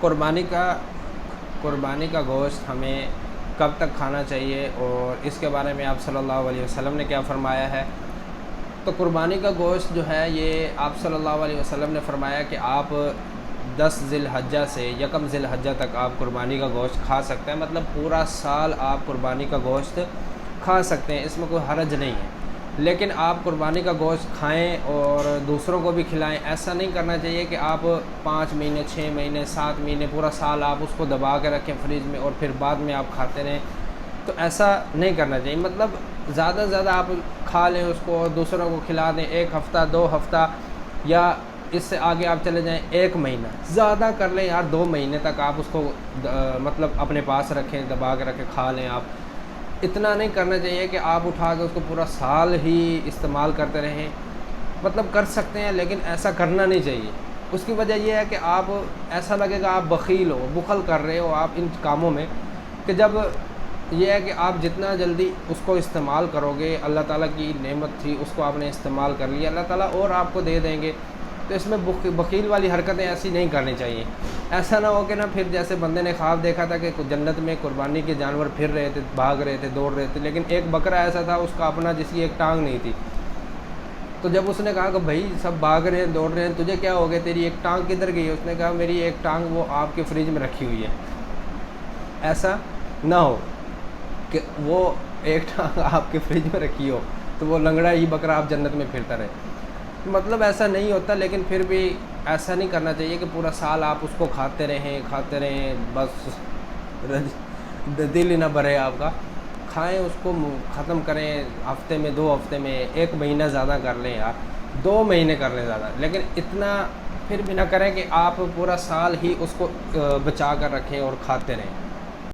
قربانی کا گوشت ہمیں کب تک کھانا چاہیے اور اس کے بارے میں آپ صلی اللہ علیہ وسلم نے کیا فرمایا ہے؟ تو قربانی کا گوشت جو ہے یہ آپ صلی اللہ علیہ وسلم نے فرمایا کہ آپ 10 ذی الحجہ سے 1 ذی الحجہ تک آپ قربانی کا گوشت کھا سکتے ہیں، مطلب پورا سال آپ قربانی کا گوشت کھا سکتے ہیں، اس میں کوئی حرج نہیں ہے۔ لیکن آپ قربانی کا گوشت کھائیں اور دوسروں کو بھی کھلائیں، ایسا نہیں کرنا چاہیے کہ آپ 5 مہینے 6 مہینے 7 مہینے پورا سال آپ اس کو دبا کے رکھیں فریج میں اور پھر بعد میں آپ کھاتے رہیں، تو ایسا نہیں کرنا چاہیے۔ مطلب زیادہ سے زیادہ آپ کھا لیں اس کو اور دوسروں کو کھلا دیں، 1 ہفتہ 2 ہفتہ یا اس سے آگے آپ چلے جائیں 1 مہینہ، زیادہ کر لیں یار 2 مہینے تک آپ اس کو مطلب اپنے پاس رکھیں، دبا کے رکھیں، کھا لیں آپ۔ اتنا نہیں کرنا چاہیے کہ آپ اٹھا کے اس کو پورا سال ہی استعمال کرتے رہیں، مطلب کر سکتے ہیں لیکن ایسا کرنا نہیں چاہیے۔ اس کی وجہ یہ ہے کہ آپ ایسا لگے گا آپ بخیل ہو، بخل کر رہے ہو آپ ان کاموں میں، کہ جب یہ ہے کہ آپ جتنا جلدی اس کو استعمال کرو گے، اللہ تعالیٰ کی نعمت تھی اس کو آپ نے استعمال کر لیا، اللہ تعالیٰ اور آپ کو دے دیں گے۔ تو اس میں بخیل والی حرکتیں ایسی نہیں کرنی چاہیے۔ ایسا نہ ہو کہ نا پھر جیسے بندے نے خواب دیکھا تھا کہ جنت میں قربانی کے جانور پھر رہے تھے، بھاگ رہے تھے، دوڑ رہے تھے، لیکن ایک بکرا ایسا تھا اس کا اپنا جس کی 1 ٹانگ نہیں تھی۔ تو جب اس نے کہا کہ بھائی سب بھاگ رہے ہیں دوڑ رہے ہیں، تجھے کیا ہو گیا، تیری 1 ٹانگ کدھر گئی ہے؟ اس نے کہا میری 1 ٹانگ وہ آپ کے فریج میں رکھی ہوئی ہے۔ ایسا نہ ہو کہ وہ 1 ٹانگ آپ کے فریج میں رکھی ہو تو وہ لنگڑا ہی بکرا آپ جنت میں پھرتا رہے۔ مطلب ایسا نہیں ہوتا، لیکن پھر بھی ایسا نہیں کرنا چاہیے کہ پورا سال آپ اس کو کھاتے رہیں، بس دل ہی نہ بھرے آپ کا۔ کھائیں، اس کو ختم کریں، ہفتے میں 2 ہفتے میں 1 مہینہ زیادہ کر لیں یار، 2 مہینے کر لیں زیادہ، لیکن اتنا پھر بھی نہ کریں کہ آپ پورا سال ہی اس کو بچا کر رکھیں اور کھاتے رہیں۔